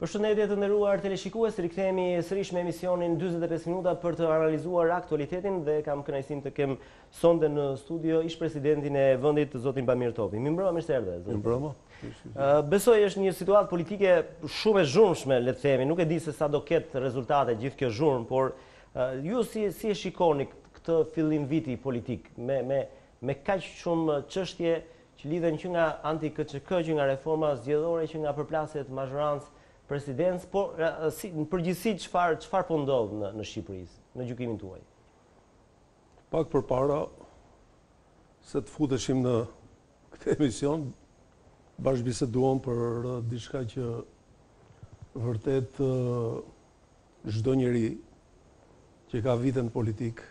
Përshëndetje të nderuar teleshikues, rikthehemi sërish me emisionin 45 minuta për të analizuar aktualitetin dhe kam kënaqësinë të kem sonde në studio ish-presidentin e vendit zotin Bamir Topi. Mirëmbrëma, mirë se erdhe. Mirëmbrëma. Besoj është një situatë politike shumë e zhurmshme, le të themi. Nuk e di se sa do ketë rezultate gjithë kjo zhurmë, por ju si e shikoni këtë fillim viti politik me kaq shumë çështje që lidhen që nga anti-KÇK, që nga reforma zgjedhore, që nga përplasjet mazhorancë presidencë, por në përgjithësi çfarë po ndodh në Shqipëri, në gjykimin tuaj? Pak përpara se të futeshim në këtë emision, bashkëbiseduam për diçka që vërtet çdo njeri që ka vite në politik,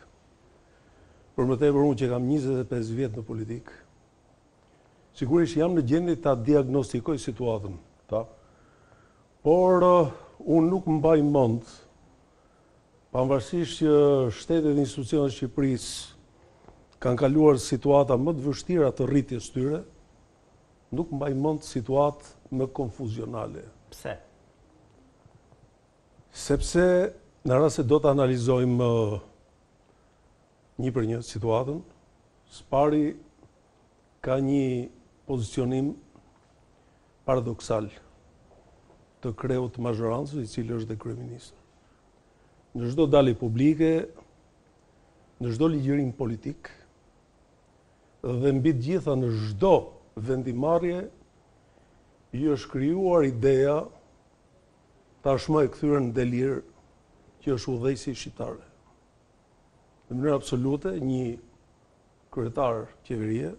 për më tepër unë që kam 25 vjet në politik, sigurisht jam në gjendje ta diagnostikoj situatën. Por unë nuk mbaj mend, pavarësisht që shtetet dhe institucionet e Shqipërisë kanë kaluar situata më të vështira të rritjes tyre, nuk mbaj mend situatë më konfuzionale. Pse? Sepse në rast se do të analizojmë një për një situatën, së pari ka një pozicionim paradoksal të kreut të mazhorancës, i cili është dhe kryeministër. Në çdo dalje publike, në çdo ligjërim politik, dhe mbi të gjitha në çdo vendimarrje, i është krijuar ideja, tashmë e kthyer në delir, që është udhëheqësi shqiptare. Në mënyrë absolute, një kryetar qeverie,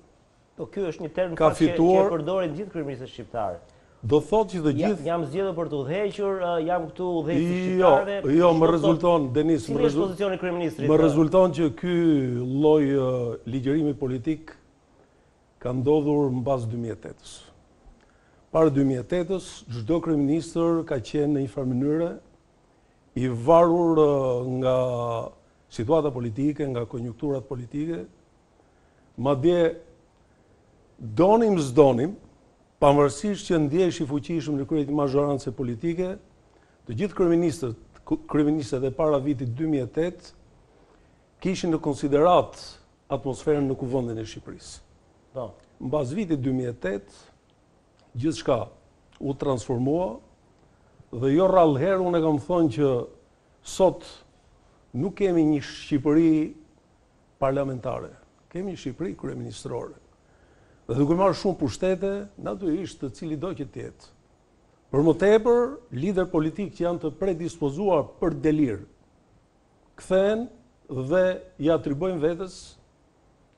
po ky është një term që e përdorin gjithë kryeministët shqiptarë. Do thotë që të gjithë... Jam zgjedhur për të udhëhequr, jam këtu udhëheqësi shqiptare... Jo, më rezulton, Denis, cili është pozicioni kryeministrit? Më rezulton që ky lloj ligjërimi politik ka ndodhur mbas 2008-s. Para 2008-s, çdo kryeministër ka qenë në një farë mënyrë i varur nga situata politike, nga konjunkturat politike, madje donim s'donim, pavarësisht që ndjehesh i fuqishëm në krye të mazhorancës politike, të gjithë kryeministët e para vitit 2008 kishin në konsiderat atmosferën në kuvendin e Shqipërisë. Mbas vitit 2008, gjithçka u transformua dhe jo rrallëherë unë kam thënë që sot nuk kemi një Shqipëri parlamentare, kemi një Shqipëri kryeministrore. Dhe duke marrë shumë pushtete, natyrisht të cili do që tjetë. Për më tepër, lider politik që janë të predispozuar për delir, kthehen dhe i atribojnë vetes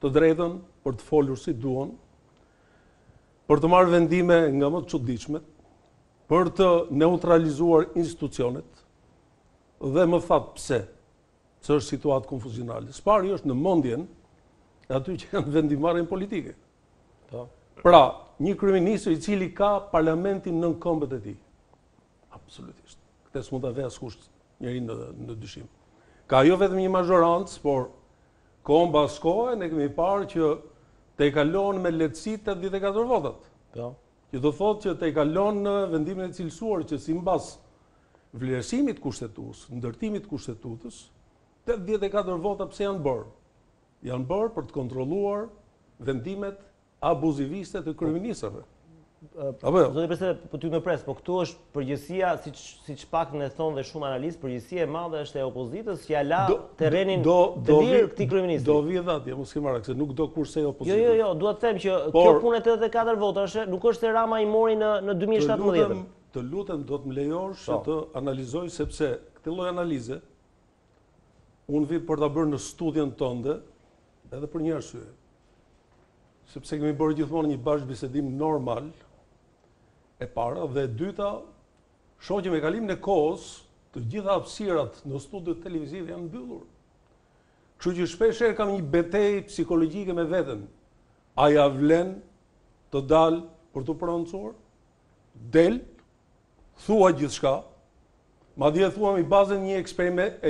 të drejtën për të folur si duan, për të marrë vendime nga më të çuditshmet, për të neutralizuar institucionet, dhe më thatë pse është situatë konfuzionale. Spari është në mendjen e aty që janë vendimarrjen politike. Pra, një kryeministër i cili ka parlamentin nën këmbët e tij. Absolutisht. Këtë s'mund ta vë askush njeri në dyshim. Ka jo vetëm një mazhorancë, por kohë mbas kohe ne kemi parë që te kalon me lehtësi 84 votat. Që do thotë që te kalon në vendimin e cilësuar që sipas vlerësimit kushtetues, ndërtimit kushtetues, 84 vota pse janë bërë? Janë bërë për të kontrolluar vendimet abuziviste të kryeministrave. Zoti president, po ty më pres, po këtu është përgjegjësia, siç pak në thonë dhe shumë analistë, përgjegjësia e madhe është e opozitës që ja la terrenin të lirë këtij kryeministri. Do vi dha, mos ke marrë, se nuk do kurse opozita. Jo, dua të them që kjo punë 84 votash nuk është se Rama i mori në 2017. Të lutem do të më lejosh të analizoj, sepse këtë lloj analize unë vi për ta bërë në studion tënde edhe për një arsye. Sepse kemi bërë gjithmonë një bashkëbisedim normal e para, dhe e dyta, shoh që me kalimin e kohës, të gjitha hapësirat në studiot televizive janë mbyllur. Kështu që shpeshherë kam një betejë psikologjike me veten. A ja vlen të dal për të pronësuar? Del, thua gjithçka, madje thua mbi bazën një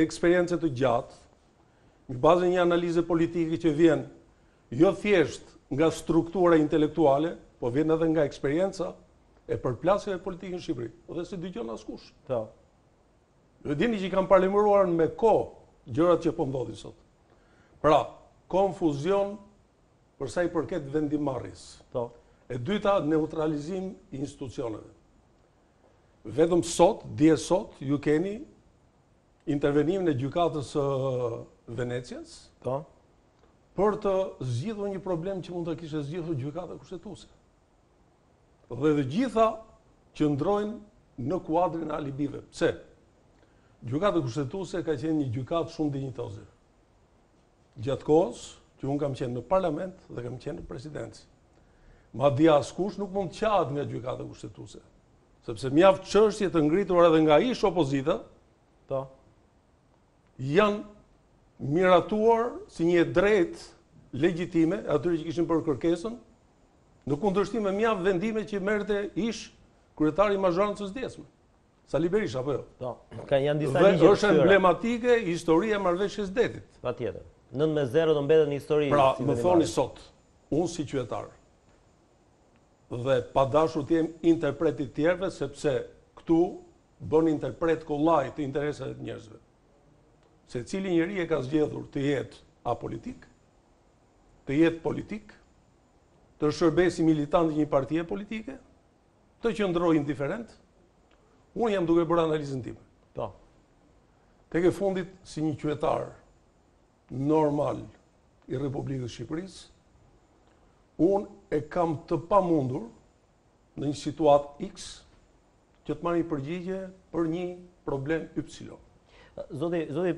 eksperiencë të gjatë, mbi bazën një analize politike që vjen jo thjesht nga struktura intelektuale, po vjen edhe nga eksperjenca, e përplasjeve politike në Shqipëri, dhe se dëgjon askush. Po. Dhe dini që kanë paralimuar me kohë gjërat që po ndodhin sot. Pra, konfuzion për sa i përket vendimarrjes. Po. E dyta, neutralizim i institucioneve. Vetëm sot, dje sot, ju keni intervenimin e gjykatës Venecias, Po. për të zgjidhur një problem që mund të kishte zgjidhur gjykata kushtetuese. Dhe të gjitha qëndrojnë në kuadrin e alibive. Pse? Gjykata kushtetuese ka qenë një gjykatë shumë dinjitoze. Gjatë kohës që unë kam qenë në parlament dhe kam qenë në presidencë. Madje askush nuk mund të qahet nga gjykata kushtetuese, sepse mjaft çështje të ngritura edhe nga ish opozita, Po. janë miratuar si një drejt legjitime atyre që kishin bërë kërkesën, në kundërshtim me mjaft vendime që merrte ish kryetari i mazhorancës djesme. Sali Berisha, apo jo? Po. Janë disa Dhe ligje. është emblematike historia e marrëveshjes detit. Patjetër. 9-0 do mbetet në histori. Pra, si më vendimare. thoni sot, unë si qytetar, dhe pa dashur të jem interpret i tjerëve, sepse këtu bën interpret kollaj të interesave të njerëzve. Se cili njeri e ka zgjedhur të jetë apolitik, të jetë politik, të shërbesi militant i një partie politike, të qëndrojë indiferent, unë jam duke bërë analizën time. Po. Tek e fundit, si një qytetar normal i Republikës Shqipërisë, unë e kam të pamundur në një situatë X që të marrë një përgjigje për një problem Y. Zoti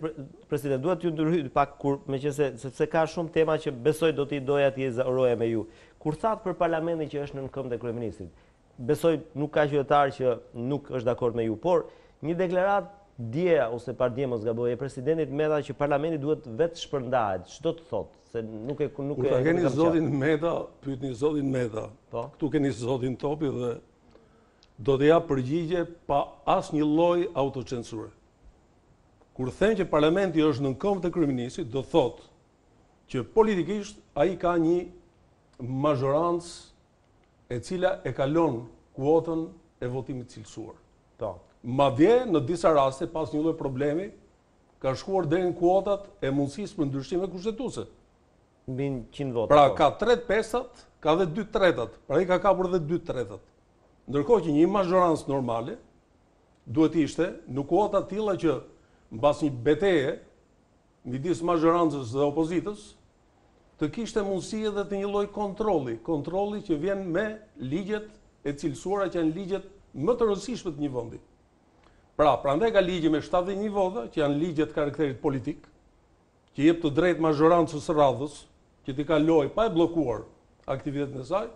president, duhet t'ju ndërhyj pak kur sepse ka shumë tema që besoj do t'i doja t'i zauroja me ju. Kur thatë për parlamentin që është nën këmbë të kryeministrit, besoj nuk ka qytetar që nuk është dakord me ju, por një deklaratë dje ose pardje mos gaboj e presidentit Meta që parlamenti duhet vetë shpërndahet. Ç'do të thotë? Se nuk e Kur ta keni zotin Meta, pyetni zotin Meta. Po. Këtu keni zotin Topi dhe do të jap përgjigje pa asnjë lloj autocensure. Kur them që parlamenti është nën këmbë të kryeministrit, do thotë që politikisht ai ka një mazhorancë e cila e kalon kuotën e votimit cilësuar. Po. Madje në disa raste pas një lloj problemi ka shkuar deri në kuotat e mundësisë për ndryshime kushtetuese. Mbi 100 vota. Pra ka 3/5, ka dhe 2/3. Pra i ka kapur dhe 2/3. Ndërkohë që një mazhorancë normale duhet ishte në kuota të tilla që mbas një betejë midis mazhorancës dhe opozitës të kishte mundësi edhe të një lloj kontrolli që vjen me ligjet e cilësuara që janë ligjet më të rëndësishme të një vendi. Pra, prandaj ka ligje me 71 vota, që janë ligjet karakterit politik, që jep të drejtë mazhorancës së radhës, që t'i kaloj pa e bllokuar aktivitetin e saj,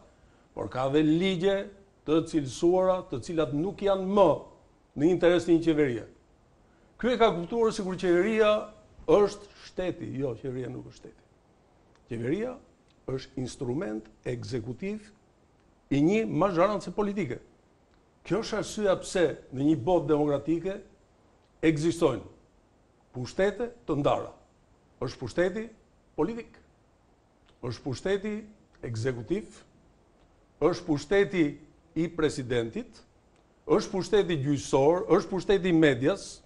por ka dhe ligje të cilësuara, të cilat nuk janë më në interes të një qeverie. Ky e ka kuptuar sikur qeveria është shteti, jo, qeveria nuk është shteti. Qeveria është instrument ekzekutiv i një mazhorance politike. Kjo është arsyeja pse në një botë demokratike ekzistojnë pushtete të ndara. Është pushteti politik, është pushteti ekzekutiv, është pushteti i presidentit, është pushteti gjyqësor, është pushteti i medias,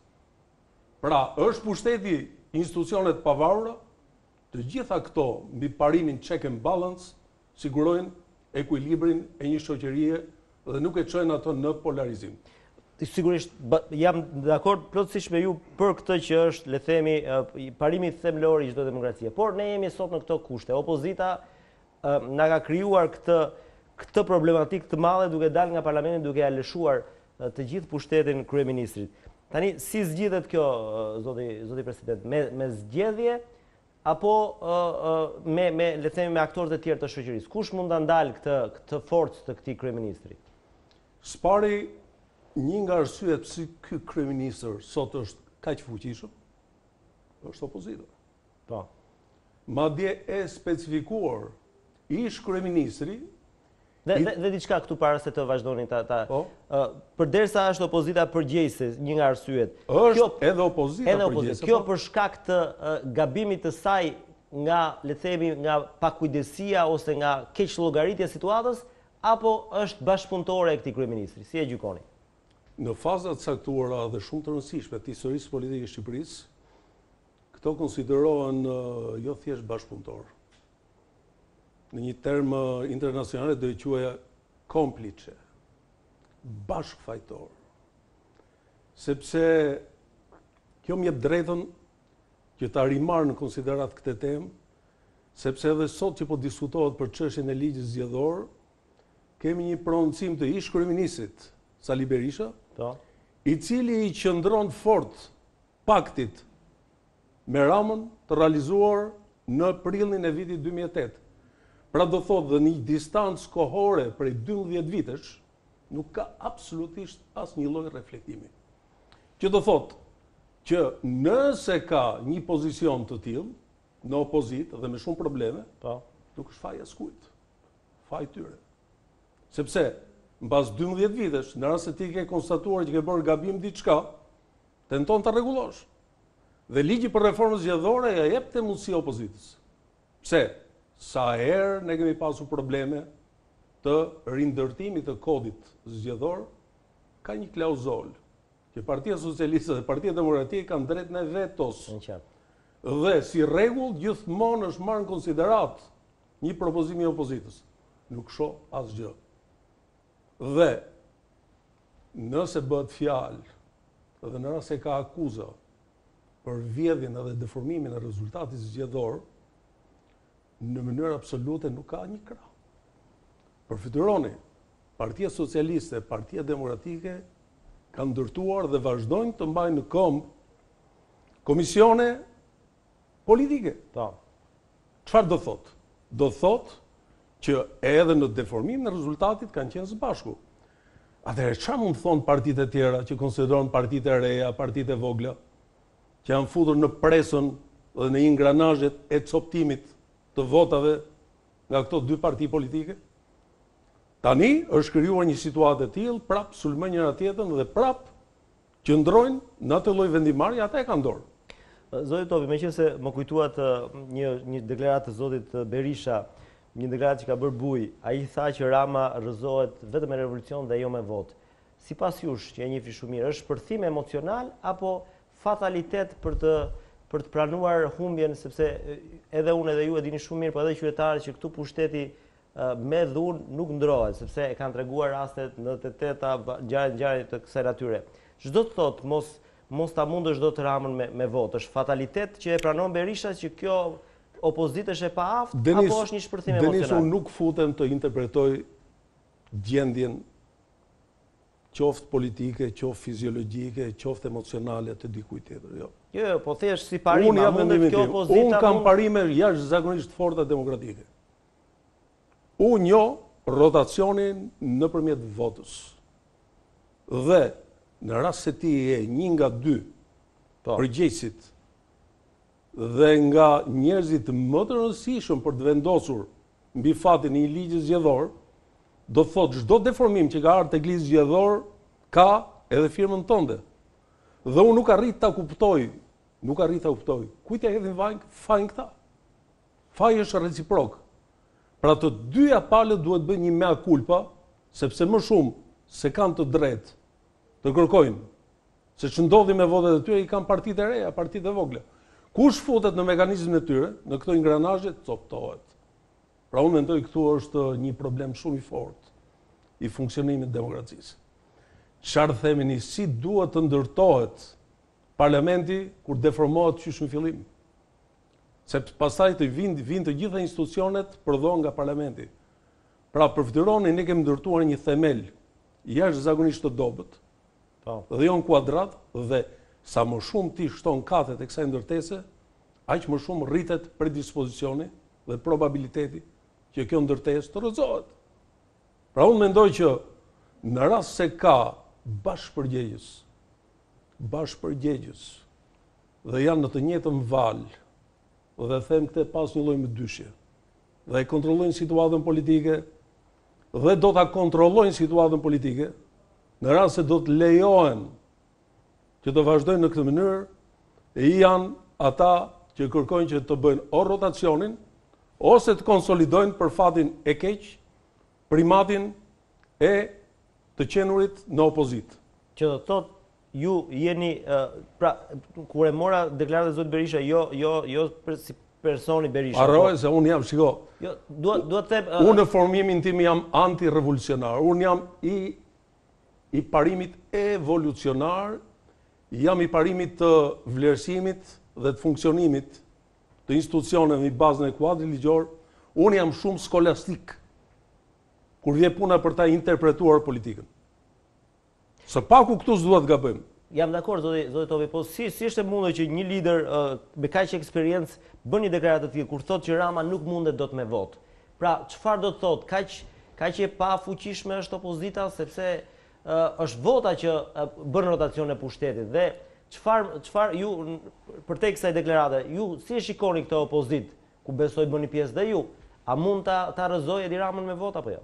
pra është pushteti institucionet pavarura. Të gjitha këto mbi parimin check and balance sigurojnë ekuilibrin e një shoqërie dhe nuk e çojnë ato në polarizim. Sigurisht jam dakord plotësisht me ju për këtë që është, le themi, parimi themelor i çdo demokracie. Por ne jemi sot në këto kushte. Opozita na ka krijuar këtë problematikë të madhe duke dalë nga parlamenti, duke ja lëshuar të gjithë pushtetin kryeministrit. Tani si zgjidhet kjo, zoti president, me zgjedhje apo me le të themi me aktorët e tjerë të shoqërisë? Kush mund ta ndalë këtë forcë të këtij kryeministri? Spari, një nga arsyet pse ky kryeministër sot është kaq fuqishëm, është opozita. Po. Madje e specifikuar ish kryeministri Dhe diçka këtu para se të vazhdoni Po. Përderisa është opozita përgjegjëse, një nga arsyet. Është edhe opozita përgjegjëse. Kjo për shkak të gabimit të saj nga, le të themi, nga pakujdesia ose nga keq llogaritja e situatës, apo është bashkëpunëtore e këtij kryeministri? Si e gjykoni? Në fazat caktuara dhe shumë të rëndësishme të historisë politike e Shqipërisë, këto konsiderohen jo thjesht bashkëpunëtor. Në një term internacional do i quaja komplice, bashkëfajtor. Sepse kjo më jep drejtën që ta rimarr në konsiderat këtë temë, sepse edhe sot që po diskutohet për çështjen e ligjit zgjedhor, kemi një prononcim të ish kryeministrit Sali Berisha, i cili i qëndron fort paktit me Ramën të realizuar në prillin e vitit 2008. Pra do thotë dhe një distancë kohore prej 12 vitesh nuk ka absolutisht asnjë lloj reflektimi. Që do thotë që nëse ka një pozicion të tillë në opozitë dhe me shumë probleme, nuk është faj askujt. Faj tyre. Sepse mbas 12 vitesh, në rast se ti ke konstatuar që ke bërë gabim diçka, tenton ta rregullosh. Dhe ligji për reformën zgjedhore ja jep të mundësi opozitës. Pse? Sa herë ne kemi pasur probleme të rindërtimit të kodit zgjedhor, ka një klauzol që Partia Socialiste dhe Partia Demokratike kanë drejtën e vetos. Dhe si rregull gjithmonë është marrë në konsiderat një propozim i opozitës. Nuk shoh asgjë. Dhe nëse bëhet fjalë dhe në rast se ka akuza për vjedhjen edhe deformimin e rezultatit zgjedhor, në mënyrë absolute nuk ka një krah. Përfituaroni, Partia Socialiste, Partia Demokratike kanë ndërtuar dhe vazhdojnë të mbajnë në këmbë komisione politike. Çfarë do thotë? Do thotë që edhe në deformim në rezultatit kanë qenë së bashku. Atëherë çfarë mund të thonë partitë e tjera që konsiderohen partitë e reja, partitë e vogla, që janë futur në presën dhe në ingranazhet e coptimit të votave nga këto dy parti politike? Tani është krijuar një situatë e tillë, prap sulmojnë njëra tjetrën dhe prap qëndrojnë në atë lloj vendimarrje, ata e kanë dorë. Zoti Topi, meqense më kujtuat një deklaratë të zotit Berisha, një deklaratë që ka bërë buj, ai tha që Rama rrëzohet vetëm me revolucion dhe jo me votë. Sipas jush, që e njihni shumë mirë, është përthim emocional apo fatalitet për të pranuar humbjen, sepse edhe unë edhe ju e dini shumë mirë, po edhe qytetarët që këtu pushteti me dhunë nuk ndrohet, sepse e kanë treguar rastet në të teta ngjarje të kësaj natyre. Çdo të thotë mos ta mundësh dot Ramën me votë, është fatalitet që e pranon Berisha që kjo opozitë është e paaft apo është një shpërthim emocional? Denis, unë nuk futem të interpretoj gjendjen qoftë politike, qoftë fiziologjike, qoftë emocionale të dikujt tjetër, jo. Jo, po thjesht si parim, a mundet kjo opozita? Unë kam parime jashtëzakonisht forta demokratike. Unë njoh rotacionin nëpërmjet votës. Dhe në rast se ti je një nga dy përgjegjësit dhe nga njerëzit më të rëndësishëm për të vendosur mbi fatin e një ligji zgjedhor, do të thotë çdo deformim që ka ardhur tek ligji zgjedhor ka edhe firmën tënde. Dhe unë nuk arrit ta kuptoj, kujt ja hedhin fajin këta. Faji është reciprok. Pra të dyja palët duhet bëjnë një mea culpa, sepse më shumë se kanë të drejtë të kërkojnë, se që ndodhi me votet e tyre i kanë partitë e reja, partitë e vogla. Kush futet në mekanizmin e tyre, në këto ingranazhe, coptohet. Pra unë mendoj këtu është një problem shumë i fortë i funksionimit të demokracisë. Çfarë themeni, si duhet të ndërtohet parlamenti kur deformohet qysh në fillim? Sepse pastaj të vinë të gjitha institucionet përdor nga parlamenti. Pra përfituaroni ne kemi ndërtuar një themel jashtëzakonisht të dobët, dhe jo në kuadrat, dhe sa më shumë ti shton katet e kësaj ndërtese, aq më shumë rritet predispozicioni dhe probabiliteti që kjo ndërtesë të rrëzohet. Pra unë mendoj që në rast se ka bashkëpërgjegjës dhe janë në të njëjtën valë, dhe them këtë pas një lloj më dyshje, dhe e kontrollojnë situatën politike, dhe do ta kontrollojnë situatën politike, në rast se do të lejohen që të vazhdojnë në këtë mënyrë, e janë ata që kërkojnë që të bëjnë o rotacionin, ose të konsolidojnë për fatin e keq, primatin e të qenurit në opozit. Që do thot, ju jeni, pra, kur e mora deklaratën e zotit Berisha, jo si personi Berisha. Harroje se unë jam, shiko, duhet të them... unë në formimin tim jam anti-revolucionar, unë jam i parimit evolucionar, jam i parimit të vlerësimit dhe të funksionimit të institucioneve në bazën e kuadrit ligjor, unë jam shumë skolastik kur vjen puna për ta interpretuar politikën. Së paku këtu s'duhet gabojmë. Jam dakord, zoti Topi, po si është e mundur që një lider me kaq eksperiencë bën një deklaratë të tillë kur thotë që Rama nuk mundet dot me votë. Pra, çfarë do të thotë? Kaq e pafuqishme është opozita sepse është vota që bën rotacion e pushtetit dhe çfarë ju përtej kësaj deklarate, ju si e shikoni këtë opozit ku besoj bëni pjesë dhe ju? A mund ta rrëzojë Edi Ramën me votë apo jo?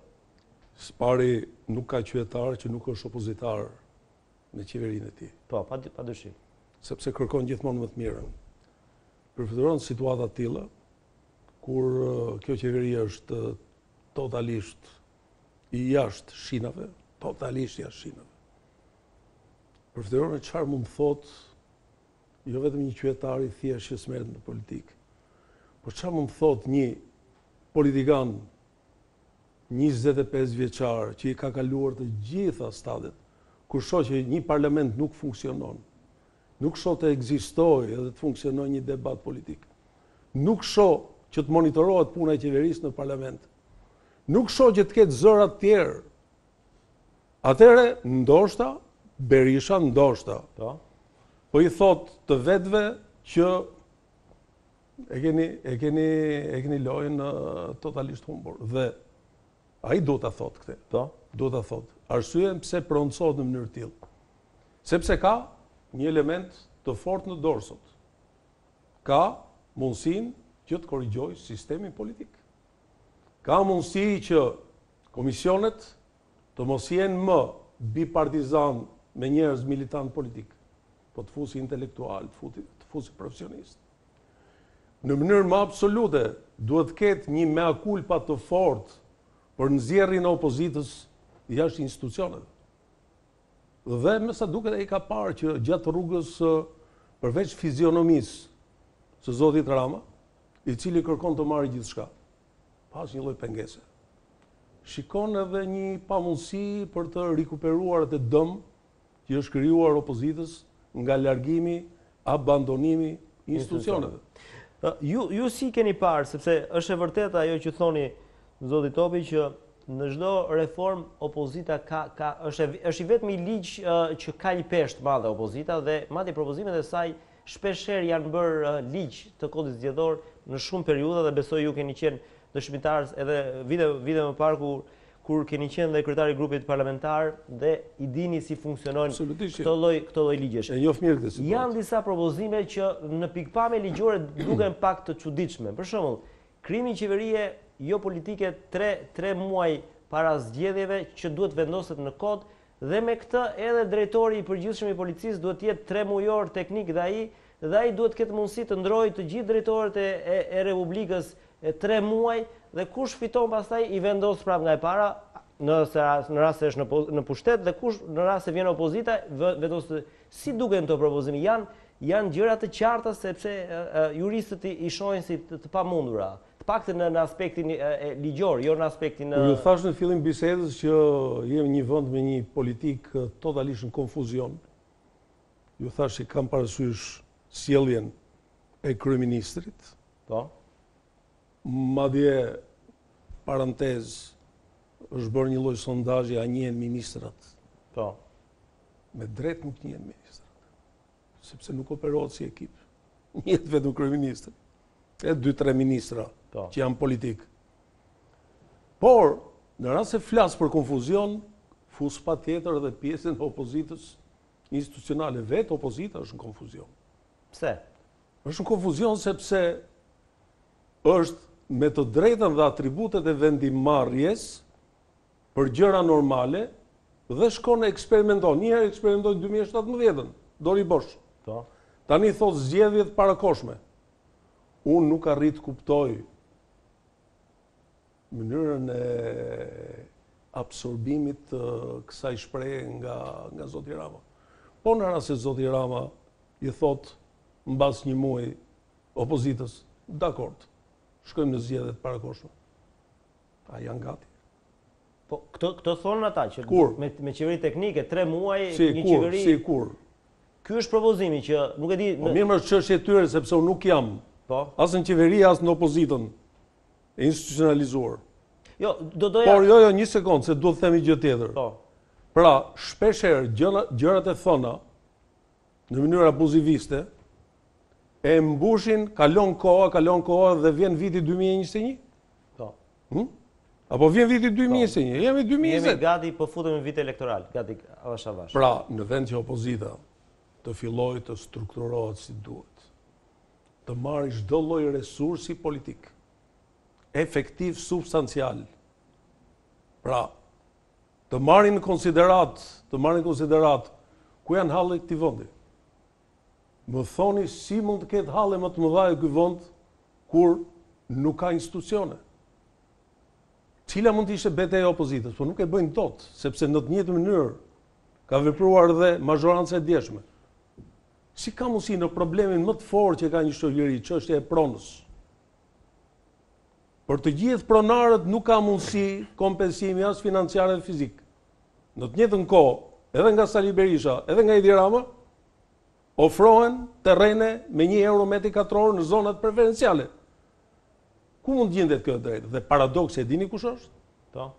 Spari nuk ka qytetar që nuk është opozitar në qeverinë e tij. Po, padyshim. Sepse kërkon gjithmonë më të mirën. Përfituron situata të tilla kur kjo qeveri është totalisht i jashtë shinave, totalisht jashtë shinave. Përfituron çfarë mund të thotë jo vetëm një qytetar i thjeshtë që smerret në politikë, por çfarë mund të thotë një politikan 25 vjeçar që i ka kaluar të gjitha stadiet, kur shoh që një parlament nuk funksionon, nuk shoh të ekzistojë edhe të funksionojë një debat politik, nuk shoh që të monitorohet puna e qeverisë në parlament, nuk shoh që të ketë zëra të tjerë, atëherë ndoshta Berisha ndoshta po i thot të vetëve që e keni lojën totalisht humbur dhe ai do ta thot këtë. Do ta thot. Arsyeën pse pronësohet në mënyrë tillë. Sepse ka një element të fortë në dorë sot. Ka mundësinë që të korrigjojë sistemin politik. Ka mundësi që komisionet të mos jenë më bipartizan me njerëz militant politik, po të fusi intelektual, të fusi profesionist. Në mënyrë më absolute duhet të ketë një mea culpa të fortë për nxjerrjen e opozitës jashtë institucioneve. Dhe me sa duket ai ka parë që gjatë rrugës përveç fizionomisë së zotit Rama, i cili kërkon të marrë gjithçka, pas një lloj pengese. Shikon edhe një pamundësi për të rikuperuar atë dëm që është krijuar opozitës nga largimi, abandonimi i institucioneve. Ju si keni parë, sepse është e vërtetë ajo që thoni zoti Topi që në çdo reformë opozita është i vetmi ligj që ka një peshë të madhe opozita dhe madje propozimet e saj shpeshherë janë bërë ligj të kodit zgjedhor në shumë periudha dhe besoj ju keni qenë dëshmitar edhe vite më parë kur keni qenë dhe kryetari i grupit parlamentar dhe i dini si funksionojnë këto lloj ligjesh. E njoh mirë këtë situatë. Janë disa propozime që në pikpamje ligjore duken pak të çuditshme. Për shembull, krimi i qeverie jo politike 3 muaj para zgjedhjeve që duhet vendoset në kod dhe me këtë edhe drejtori i përgjithshëm i policisë duhet të jetë 3 mujor teknik dhe ai duhet të ketë mundësi të ndrojë të gjithë drejtorët e Republikës 3 muaj dhe kush fiton pastaj i vendos prapë nga e para në rast se është në pushtet dhe kush në rast se vjen opozita vendos. Si duken këto propozime? Janë gjëra të qarta sepse juristët i shohin si të pamundura. Të paktën në aspektin ligjor, jo në aspektin Ju thash në fillim bisedës që jemi një vend me një politik totalisht në konfuzion. Ju thash që kam parasysh sjelljen e kryeministrit. Po. Madje parantez është bërë një lloj sondazhi a njihen ministrat. Po. Me drejt nuk njihen ministrat. Sepse nuk operohet si ekip. Njihet vetëm kryeministri. E 2-3 ministra që janë politik. Por, në rast se flas për konfuzion, fus patjetër edhe pjesën e opozitës institucionale. Vetë opozita është në konfuzion. Pse? Është në konfuzion sepse është me të drejtën dhe atributet e vendimmarrjes për gjëra normale dhe shkon e eksperimenton. Njëherë eksperimenton 2017-ën, dori bosh. Tani thot zgjedhjet parakoshme. Unë nuk arrit kuptoj mënyrën absorbimit të kësaj shprehe nga Zoti Rama. Po në rast se Zoti Rama i thot mbas një muaji opozitës, dakord, shkojmë në zgjedhjet parakohshme. A janë gati? Po këto thonë ata që Kur? me qeveri teknike 3 muaj një Kur? qeveri. Si kur? Ky është propozimi që nuk e di. Po mirë, më çështje e tyre sepse unë nuk jam Po. as në qeveri as në opozitën e institucionalizuar. Jo, doja. Por jo, një sekond, se duhet të themi gjë tjetër. Po. Pra, shpeshherë gjërat e thona në mënyrë abuziviste e mbushin, kalon koha dhe vjen viti 2021. Po. Apo vjen viti 2021, jemi 2020. Jemi gati, po futemi në vit elektoral, gati avash avash. Pra, në vend që opozita të fillojë të strukturohet si duhet, të marrë çdo lloj resursi politik, efektiv, substancial. Pra, të marrin në konsiderat ku janë hallet këtij vendi. Më thoni si mund të ketë halle më të mëdha ky vend kur nuk ka institucione. Cila mund të ishte betejë e opozitës, por nuk e bëjnë dot, sepse në të njëjtën mënyrë ka vepruar dhe mazhoranca e djeshme. Si ka mundësi në problemin më të fortë që ka një shoqëri, çështja e pronës? Për të gjithë pronarët nuk ka mundësi kompensimi as financiar dhe fizik. Në të njëjtën kohë, edhe nga Sali Berisha, edhe nga Edi Rama, ofrohen terrene me 1 euro metri katror në zonat preferenciale. Ku mund gjendet kjo drejtë? Dhe paradoksi e dini kush është? Po.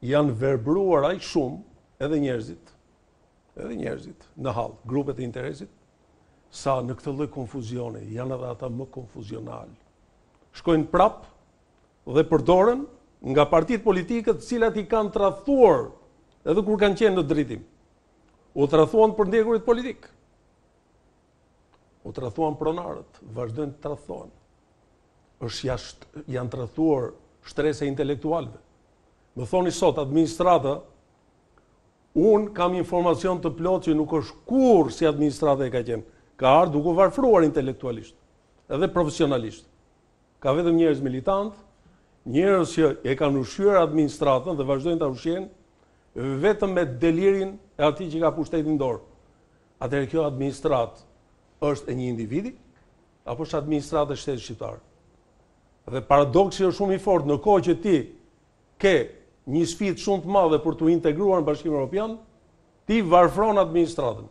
Janë verbruar aq shumë edhe njerëzit në hall, grupet e interesit, sa në këtë lloj konfuzione janë edhe ata më konfuzional. Shkojnë prap dhe përdoren nga partitë politike të cilat i kanë tradhuar edhe kur kanë qenë në drejtim. U tradhuan për ndjekurit politik. U tradhuan pronarët, vazhdojnë të tradhohen. Janë tradhuar shtresa intelektualëve. Më thoni sot administrata, unë kam informacion të plot që nuk është kur si administrata e ka qenë. Ka ardhur duke varfruar intelektualisht, edhe profesionalisht. Ka vetëm njerëz militant, njerëz që e kanë ushqyer administratën dhe vazhdojnë ta ushqejnë vetëm me delirin e atij që ka pushtetin dorë. Atëherë kjo administratë është e një individi apo është administratë e shtetit shqiptar? Dhe paradoksi është shumë i fortë, në kohë që ti ke një sfidë shumë të madhe për të integruar në Bashkimin Evropian, ti varfron administratën.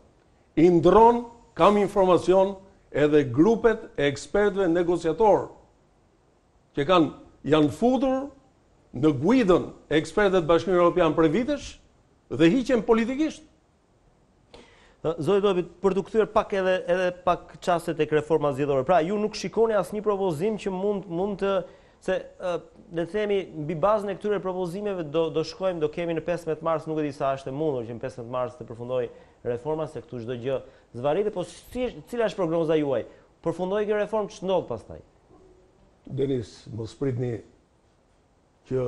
I ndron, kam informacion, edhe grupet e ekspertëve negociatorë që janë futur në guidën e ekspertëve të Bashkimit Evropian për vitesh dhe hiqen politikisht. Zoti Topi, për të kthyer pak edhe pak çaste tek reforma zgjedhore. Pra, ju nuk shikoni asnjë propozim që mund të se le të themi mbi bazën e këtyre propozimeve do shkojmë, do kemi në 15 mars, nuk e di sa është e mundur që në 15 mars të përfundoj reforma, se këtu çdo gjë zvaritet, po cila është prognoza juaj? Përfundoi kjo reformë, ç'ndodh pastaj? Denis, mos pritni që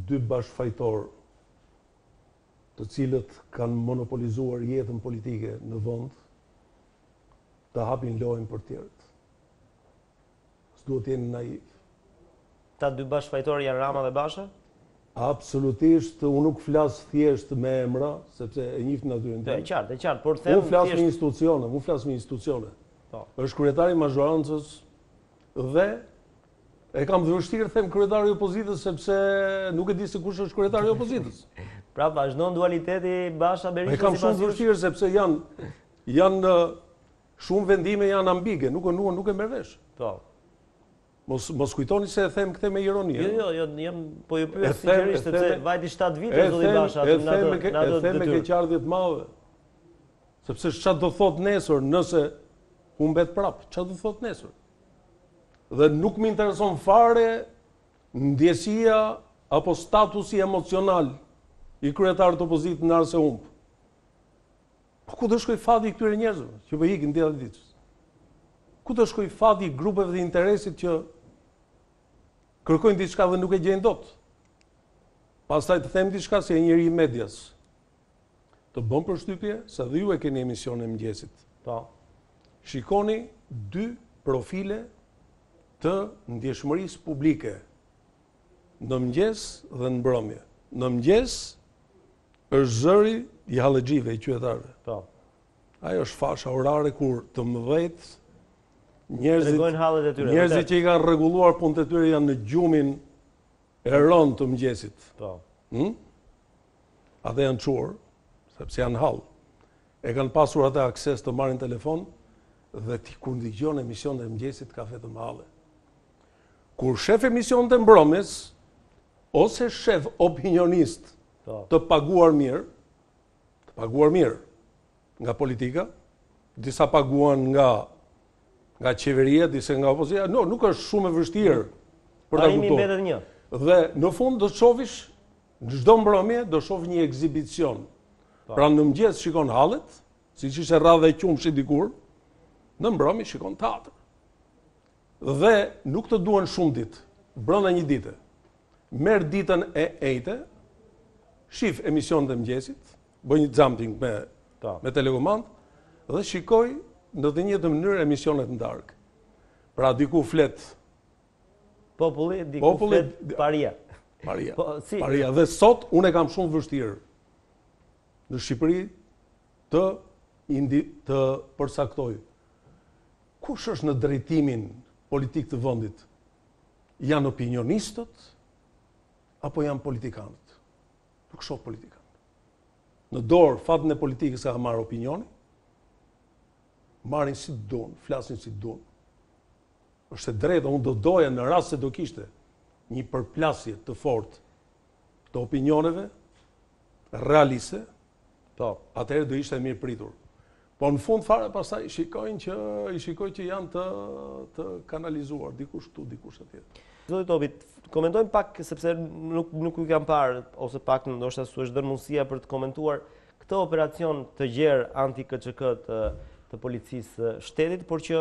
2 bashkëfajtorë të cilët kanë monopolizuar jetën politike në vend të hapin lojën për tjerët. S'duhet të jeni naiv. Ta 2 bashkëfajtorë janë Rama dhe Basha? Absolutisht, unë nuk flas thjesht me emra, sepse e njih natyrën time. E qartë, por them unë flas me institucione, Po. Është kryetari i mazhorancës dhe e kam vështirë të them kryetari i opozitës sepse nuk e di se kush është kryetari i opozitës. Pra vazhdon dualiteti Basha-Berisha. E kam shumë vështirë sepse janë shumë vendime janë ambige, nuk e merr vesh. Po. Mos kujtoni se e them këtë me ironi. Jo, jam po ju pyet sinqerisht sepse vajti 7 vite zoti Basha aty në atë me keqardhje të madhe. Sepse çfarë do thot nesër nëse humbet prap? Çfarë do thot nesër? Dhe nuk më intereson fare ndjesia apo statusi emocional i kryetarit të opozitës në arsye humb. Po ku do shkoj fati i këtyre njerëzve që po ikin ditë ditës? Ku do shkoj fati i grupeve të interesit që kërkojnë diçka dhe nuk e gjejnë dot? Pastaj të them diçka si njëri i medias. Të bën përshtypje se dhe ju e keni emision e mëngjesit. Po. Shikoni 2 profile të ndjeshmërisë publike në mëngjes dhe në mbrëmje. në mëngjes është zëri i hallexhive, i qytetarëve. Po. Ajo është fasha orare kur të mëdhejt Tregojnë hallet e tyre. njerëzit që i kanë rregulluar punët e tyre janë në gjumin e rënd të mëngjesit. Po. Ata janë çuar, sepse janë hall. E kanë pasur ata akses të marrin telefon dhe ti kur ndëgjon emisionet e mëngjesit kafe të malle. Kur shef emisionet e mbrëmjes ose shef opinionist të paguar mirë nga politika, disa paguan nga qeveria, disa nga opozicia, nuk është shumë e vështirë për ta kuptuar. Dhe në fund do të shofish në çdo mbrëmje do shoh një ekzibicion. Pra në mëngjes shikon hallet, siç ishte radha e qumshit dikur, në mbrëmje shikon teatr. Dhe nuk të duan shumë ditë, brenda një dite. Merr ditën e ejte, shif emisionet e mëngjesit, bëj një jumping me telekomand dhe shikoj në të njëjtën mënyrë emisionet në darkë. Pra diku flet populli, diku flet paria. Paria. Dhe sot unë e kam shumë vështirë në Shqipëri të përsaktoj kush është në drejtimin politik të vendit. Janë opinionistët apo janë politikanët? Nuk shoh politikanët. Në dorë fatin e politikës ka marrë opinioni, marrin si duan, flasin si duan. Është e drejtë, unë do doja në rast se do kishte një përplasje të fortë të opinioneve realiste, atëherë do ishte mirë pritur. Po në fund fare pastaj i shikoj që janë të kanalizuar, dikush këtu, dikush atje. Zoti Topi, komentojmë pak sepse nuk u kam parë ose pak ndoshta është dhënë mundësia për të komentuar këtë operacion të gjerë anti-KÇK të policisë shtetit, por që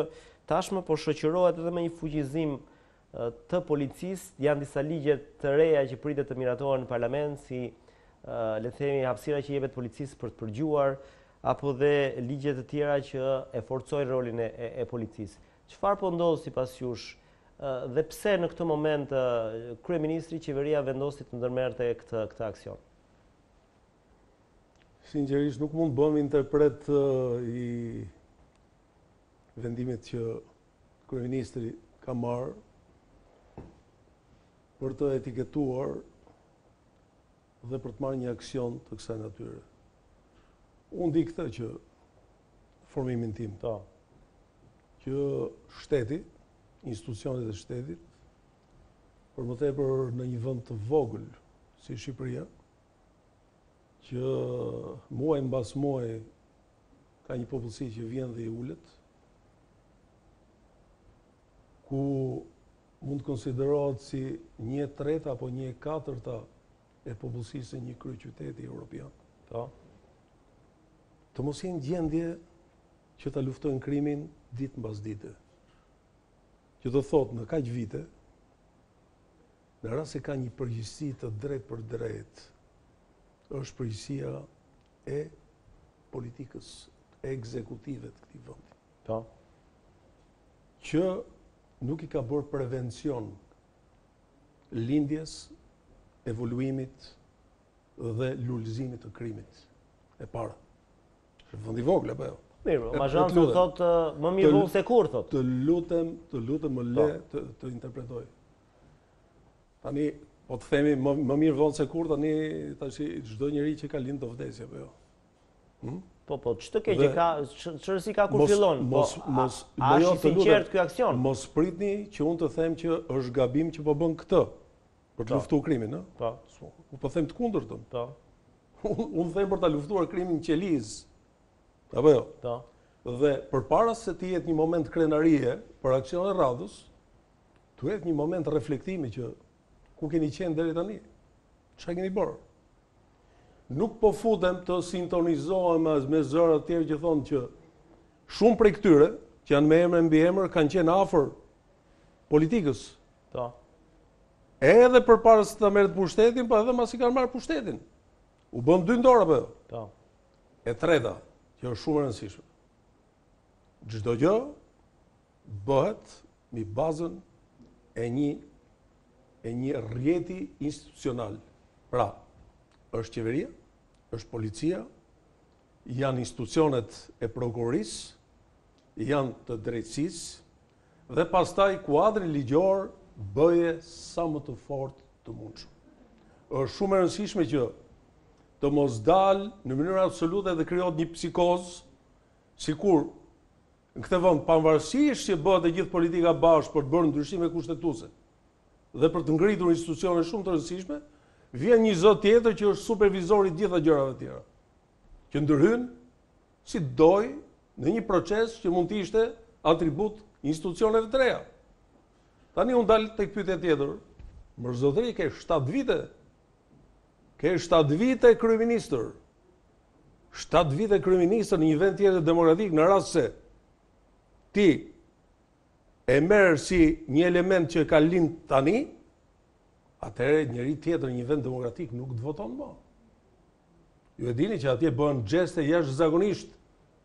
tashmë po shoqërohet edhe me një fuqizim të policisë. Janë disa ligje të reja që pritet të miratohen në parlament, si le të themi hapësira që jepet policisë për të përgjuar, apo dhe ligje të tjera që e forcojnë rolin e policisë. Çfarë po ndodh sipas jush dhe pse në këtë moment kryeministri, qeveria vendosi të ndërmerrte këtë aksion? Sinqerisht nuk mund të bëhem interpret i vendimit që kryeministri ka marrë për të etiketuar dhe për të marrë një aksion të kësaj natyre. Unë di këtë që formimin tim, që shteti, institucionet e shtetit, për më tepër në një vend të vogël si Shqipëria, që muaj mbas muaj ka një popullsi që vjen dhe i ulet, ku mund të konsiderohet si 1/3 apo 1/4 e popullsisë e një kryeqyteti evropian. Të mos jenë gjendje që ta luftojnë krimin ditë mbas dite. Që të thotë në kaq vite, në rast se ka një përgjegjësi të drejtë për drejtë, është përgjegjësia e politikës ekzekutive të këtij vendi. Që nuk i ka bërë prevencion lindjes, evoluimit dhe lulëzimit të krimit e para. Është vendi vogël apo jo? Mirë, Mazhancu thotë më mirë vonë se kur, thotë. Të lutem më le të interpretoj. Tani, po të themi më mirë vonë se kur, tani tash çdo njeri që ka lind do vdesë apo jo. Po, ç'të ke që ka, ç'rësi ka kur fillon? A është i sinqert ky aksion? Mos pritni që unë të them që është gabim që po bën këtë për të luftuar krimin, ëh? Po them të kundërtën. Unë them për ta luftuar krimin qeliz. Apo jo? Dhe përpara se të jetë një moment krenarie për aksion e radhës, të jetë një moment reflektimi që ku keni qenë deri tani? Çfarë keni bërë? Nuk po futem të sintonizohem me zëra të tjerë që thonë që shumë prej këtyre, që janë me emër mbi emër, kanë qenë afër politikës. Edhe përpara se ta merret pushtetin, po edhe masi kanë marrë pushtetin. U bën dy ndorë apo jo? E treta, që është shumë e rëndësishme. Çdo gjë bëhet mbi bazën e një rrjeti institucional. Pra, është qeveria, është policia, janë institucionet e prokurorisë, janë të drejtësisë dhe pastaj kuadri ligjor bëje sa më të fortë të mundshëm. Është shumë e rëndësishme që të mos dalë në mënyrë absolute dhe krijohet një psikozë, sikur në këtë vend pavarësisht që bëhet e gjithë politika bashkë për të bërë ndryshime kushtetuese dhe për të ngritur institucione shumë të rëndësishme, vjen një zot tjetër që është supervizori i gjitha gjërave tjera, që ndërhyn si doj në një proces që mund të ishte atribut institucioneve të reja. Tani unë dal tek pyetja tjetër. Mërzotëri ke 7 vite. Ke 7 vite kryeministër. 7 vite kryeministër në një vend tjetër demokratik, në rast se ti e merr si një element që ka lind tani, atëherë njëri tjetër në një vend demokratik nuk të voton më. Ju e dini që atje bëhen gjeste jashtëzakonisht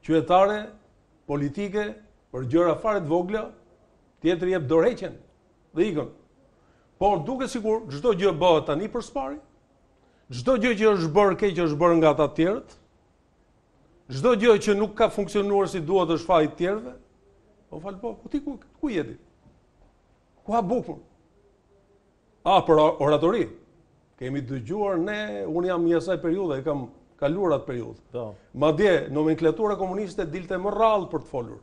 qytetare, politike, për gjëra fare të vogla, tjetri jep dorëheqjen dhe ikën. Por duket sikur çdo gjë bëhet tani për spari, çdo gjë që është bërë keq është bërë nga ata të tjerët, çdo gjë që nuk ka funksionuar si duhet është faji të tjerëve. Po fal po, ti ku jeti? Ku ha bukur? Për oratori. Kemi dëgjuar ne, unë jam një asaj periudhe, e kam kaluar atë periudhë. Madje nomenklatura komuniste dilte më rrallë për të folur,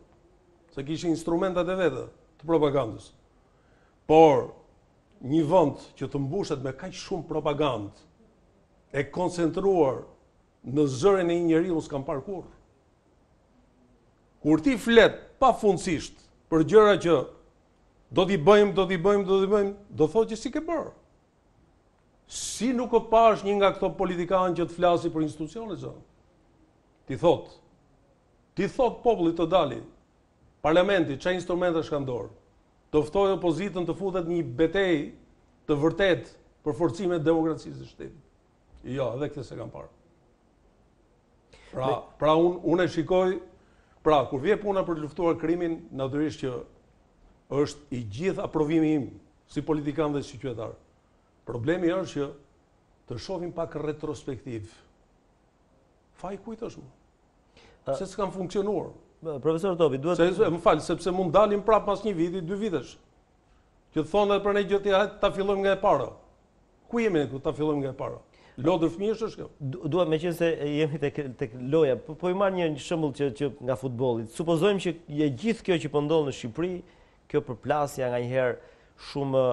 se kishin instrumentat e veta të propagandës. Por një vend që të mbushet me kaq shumë propagandë, e koncentruar në zërin e një njeriu s'kam parë kurrë. Kur ti flet pafundësisht për gjëra që do t'i bëjmë, do thotë që si ke bërë. Si nuk o pash një nga këto politikanë që të flasi për institucione, zonë? Ti thot popullit të dali, parlamenti, çfarë instrumente ka në dorë, të ftoj opozitën të futet një betejë të vërtet për forcimet e demokracisë së shtetit. Jo, edhe këtë se kam parë. Pra unë e shikoj, kur vje puna për të luftuar krimin, natyrisht që është i gjithë aprovimi im si politikan dhe si qytetar. Problemi është që të shohim pak retrospektiv. Faj kujt është më? Se s'kam funksionuar. Profesor Topi, duhet... Më falë, sepse mund dalim prapë pas një viti, 2 vitesh. Që të thonë edhe për ne gjëti, ta fillojmë nga e para. Ku jemi ne ku ta fillojmë nga e para? Lodër fëmijësh është kjo? Duhet me qenë se jemi tek loja, po i marr një shembull që nga futbolli. Supozojmë që gjithë kjo që po ndodh në Shqipëri, kjo përplasja nganjëherë shumë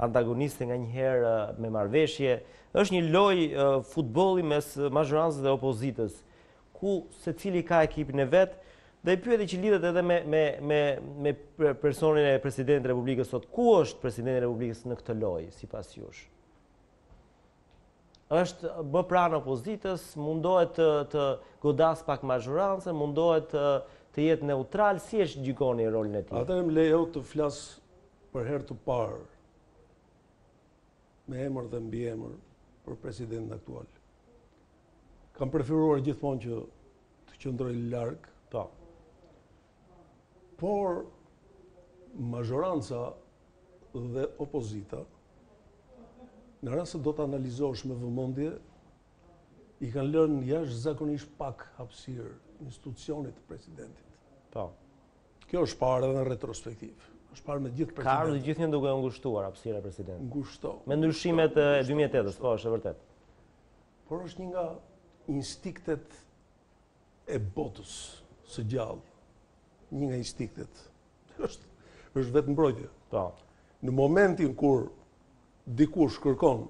antagoniste, nganjëherë me marrëveshje, është një lojë futbolli mes mazhorancës dhe opozitës, ku secili ka ekipin e vet, dhe i pyeti që lidhet edhe me personin e presidentit të Republikës sot. Ku është presidenti i Republikës në këtë lojë, sipas jush? Është bë pranë opozitës, mundohet të godas pak mazhorancën, mundohet të jetë neutral, si është gjykoni rolin e tij? Atëherë më lejo të flas për herë të parë me emër dhe mbiemër për presidentin aktual. Kam preferuar gjithmonë që të qëndroj larg, por mazhoranca dhe opozita, në rast se do të analizosh me vëmendje, i kanë lënë jashtëzakonisht pak hapësirë institucionit të presidentit. Kjo është parë edhe në retrospektiv. Është parë me gjithë presidentit. Ka ardhur gjithnjë duke ngushtuar hapësira e presidentit. Ngushton. Me ndryshimet e 2008-s, po, është e vërtet. Por është një nga instiktet e botës së gjallë. Një nga instiktet. Është vetë mbrojtje. Në momentin kur dikush kërkon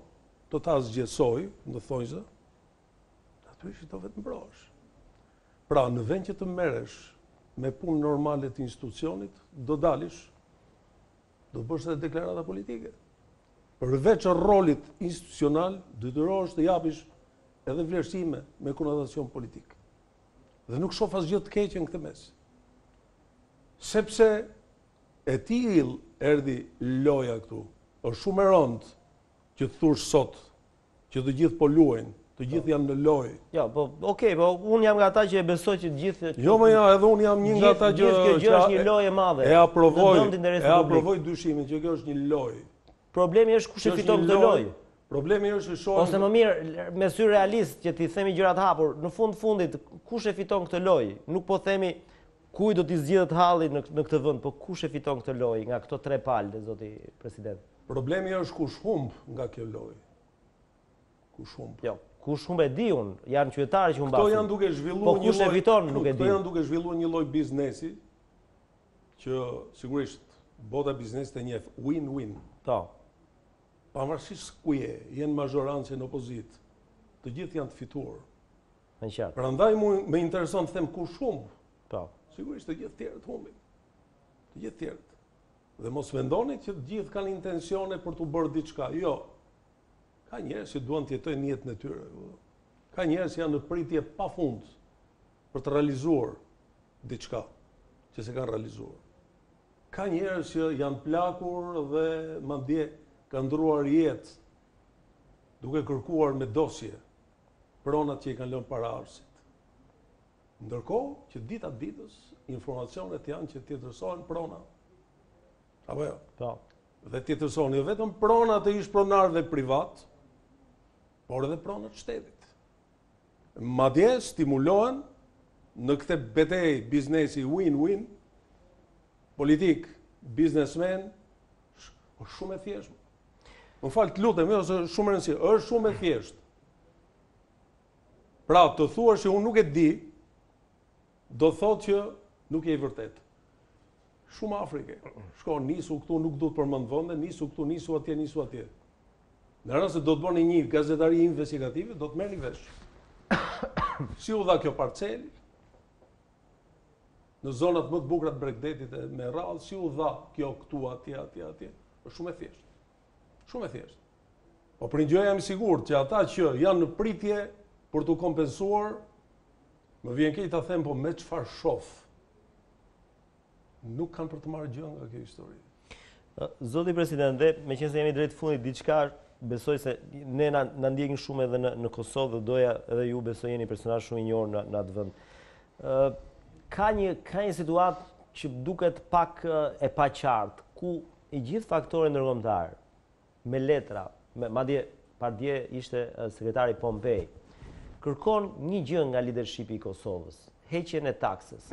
të ta zgjesoj në thonjza, natyrisht do vetë mbrohesh. Pra, në vend që të merresh me punë normale të institucionit, do dalish, do bësh edhe deklarata politike. Përveç rolit institucional, detyrohesh të japish edhe vlerësime me konotacion politik. Dhe nuk shoh asgjë të keqe në këtë mes. Sepse e tillë erdhi loja këtu. Është shumë e rëndë që të thush sot që të gjithë po luajnë, të gjithë janë në lojë. Jo, po okay, po unë jam nga ata që e besoj që të gjithë Jo, më ja, edhe unë jam një nga ata që kjo gjë është një lojë e madhe. E aprovoj dyshimin që kjo është një lojë. Problemi është kush e fiton këtë lojë. Problemi është që shohim... Ose më mirë, me sy realist që ti themi gjërat hapur, në fundit, kush e fiton këtë lojë? Nuk po themi kuj do t'i zgjidhet halli në këtë vend, po kush e fiton këtë lojë nga këto 3 palë, zoti president? Problemi është kush humb nga kjo lojë. Kush humb. Jo, kush humb e di unë, janë qytetarë që humbasin. Këto janë duke zhvilluar po kush e fiton nuk e di. Këto janë duke zhvilluar një lloj biznesi që sigurisht bota biznesit e njeh win-win. Po. Pavarësisht ku jenë mazhorancë në opozit, të gjithë janë të fituar. Në qartë. Prandaj më intereson të them kush humb. Po. Sigurisht të gjithë tjerët humbin. Të gjithë tjerët. Dhe mos mendoni që të gjithë kanë intencione për të bërë diçka. Jo. Ka njerëz që duan të jetojnë jetën e tyre. Ka njerëz që janë në pritje pafund për të realizuar diçka që se kanë realizuar. Ka njerëz që janë plakur dhe madje kanë ndruar jetë duke kërkuar me dosje pronat që i kanë lënë para arsit. Ndërkohë që dita ditës informacionet janë që tjetërsohen prona. Apo jo? Po. Dhe tjetërsohen jo vetëm pronat e ish pronarëve privat, por edhe pronat shtetit. Madje stimulohen në këtë betejë biznesi win-win, politik, biznesmen, është shumë e thjeshtë. Më falë të lutem, ose shumë e rëndësishme, është shumë e thjeshtë. Pra, të thuash që unë nuk e di, do thotë që nuk je i vërtet. Shumë Afrike. Shko, nisu këtu, nuk du të përmend vende, nisu këtu, nisu atje, nisu atje. Në rënd se do të bëni një gazetari investigative, do të merrni vesh. Si u dha kjo parcel? Në zonat më të bukura të Bregdetit e me radhë, si u dha kjo këtu, atje. Është shumë e thjeshtë. Shumë e thjeshtë. Po për një gjë jam i sigurt që ata që janë në pritje për të kompensuar, më vjen keq ta them, po me çfarë shoh, nuk kanë për të marrë gjë nga kjo histori. Zoti president, dhe meqense jemi drejt fundit, diçka besoj se ne na ndjekin shumë edhe në Kosovë dhe doja edhe ju besoj jeni personazh shumë i njohur në atë vend. Ka një situatë që duket pak e paqartë, ku i gjithë faktorët ndërkombëtar me letra, madje pardje ishte sekretari Pompei, kërkon një gjë nga leadershipi i Kosovës, heqjen e taksës.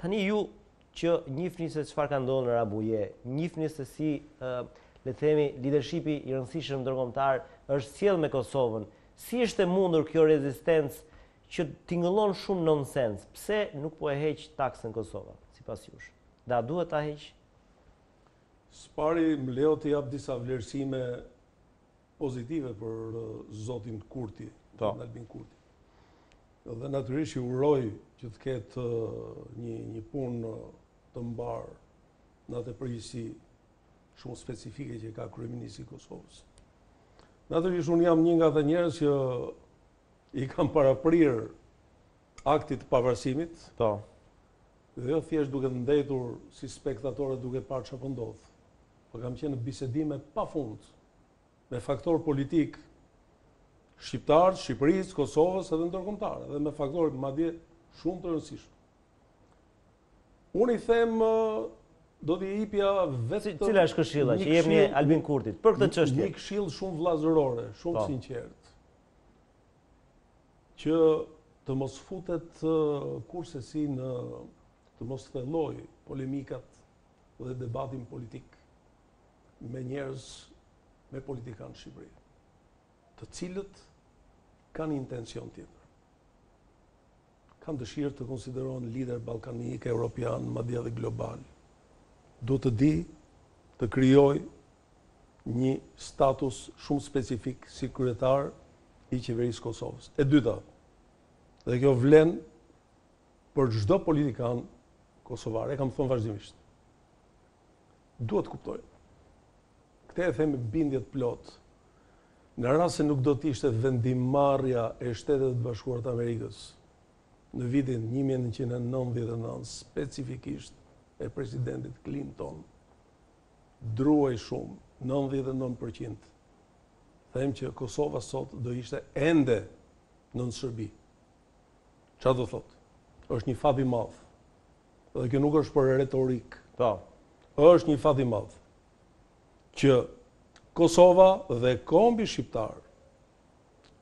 Tani ju që njihni se çfarë ka ndodhur në Rabuje, njihni se si le të themi leadershipi i rëndësishëm ndërkombëtar është sjell me Kosovën. Si është e mundur kjo rezistencë që tingëllon shumë nonsens? Pse nuk po e heq taksën Kosova, sipas jush? Da duhet ta heq? Spari më leo të jap disa vlerësime pozitive për zotin Kurti, Albin Kurti. Dhe natyrisht i uroj që të ketë një punë të mbarë në atë përgjithësi shumë specifike që ka kryeministri i Kosovës. Natyrisht unë jam një nga ata njerëz që i kam paraprirë aktit të pavarësimit. Po. Dhe jo thjesht duke ndetur si spektatorët duke parë çfarë po ndodh. Po kam qenë në bisedime pafund me faktor politik shqiptar, Shqipërisë, Kosovës edhe ndërkombëtar, edhe me faktorë madje shumë të rëndësishëm. Unë i them do t'i jepja vetëm cila është këshilla që jepni Albin Kurtit për këtë çështje? Një këshill shumë vllazërore, shumë sinqert. Që të mos futet kurse si të mos thelloj polemikat dhe debatin politik me njerëz, me politikanë Shqipëri, të cilët kanë intencion tjetër. Kanë dëshirë të konsiderohen lider ballkanik, europian, madje edhe global. Do të di të krijoj një status shumë specifik si kryetar i qeverisë Kosovës. E dyta, dhe kjo vlen për çdo politikan kosovar, e kam thënë vazhdimisht. Duhet kuptojnë. Këtë e them me bindje të plotë. Në rast se nuk do të ishte vendimarrja e Shtetet të Bashkuara të Amerikës në vitin 1999, specifikisht e presidentit Clinton, druaj shumë, 99%. Them që Kosova sot do ishte ende në Shërbi. Çfarë do thotë? Është një fat i madh. Dhe kjo nuk është për retorik. Po. Është një fat i madh që Kosova dhe kombi shqiptar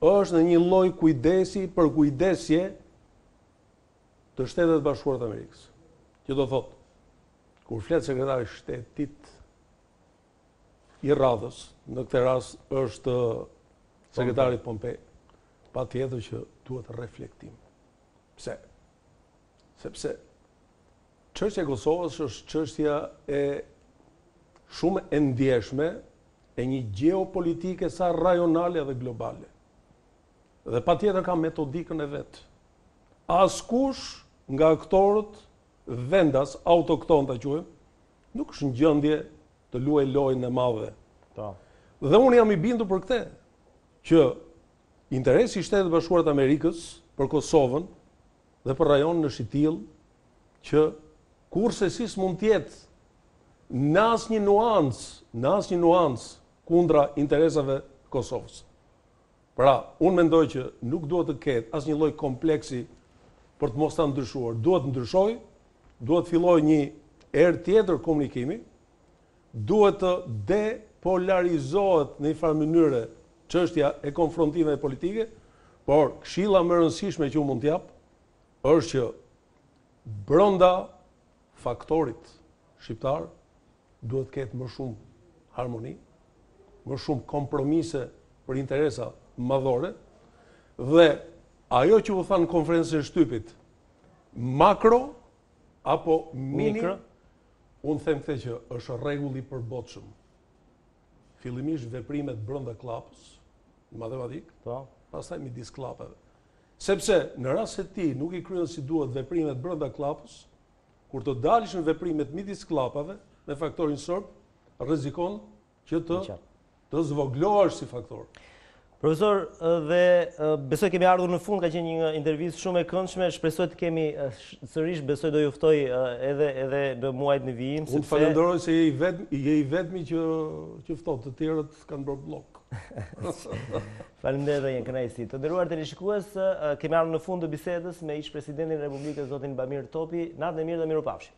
është në një lloj kujdesi për kujdesje të Shtetet Bashkuara të Amerikës. Që do thotë, kur flet sekretari i shtetit i radhës, në këtë rast është sekretari Pompei, patjetër që duhet reflektim. Pse? Sepse çështja e Kosovës është çështja e shumë e ndjeshme e një geopolitike sa rajonale dhe globale. Dhe patjetër ka metodikën e vet. Askush nga aktorët vendas autokton ta quajmë, nuk është në gjendje të luajë lojën e madhe. Dhe unë jam i bindur për këtë, që interesi i Shtetit Bashkuar të Amerikës për Kosovën dhe për rajonin është i tillë që kurse si s'mund të jetë në asnjë nuancë kundra interesave të Kosovës. Pra, unë mendoj që nuk duhet të ketë asnjë lloj kompleksi për të mos ta ndryshuar. Duhet ndryshoj, duhet filloj një erë tjetër komunikimi, duhet të depolarizohet në një farë mënyrë çështja e konfrontimeve politike, por këshilla më e rëndësishme që unë mund t'jap është që brenda faktorit shqiptar duhet të ketë më shumë harmoni, më shumë kompromise për interesa madhore dhe ajo që u thanë në konferencën e shtypit, makro apo mikro, unë them këtë që është rregull i përbotshëm. Fillimisht veprimet brenda klapës, në matematik, pastaj midis klapave. Sepse në rast se ti nuk i kryen si duhet veprimet brenda klapës, kur të dalësh në veprimet midis klapave me faktorin serb, rrezikon që të zvoglohesh si faktor. Profesor, dhe besoj kemi ardhur në fund, ka qenë një intervistë shumë e këndshme, shpresoj të kemi sërish, besoj do ju ftoj edhe në muajt në vijim. Unë falenderoj se je i vetmi që ftot, të tjerët kanë bërë blok. Faleminderit dhe një kënaqësi. Të nderuar teleshikues, kemi ardhur në fund të bisedës me ish presidentin e Republikës zotin Bamir Topi. Natën e mirë dhe mirupafshim.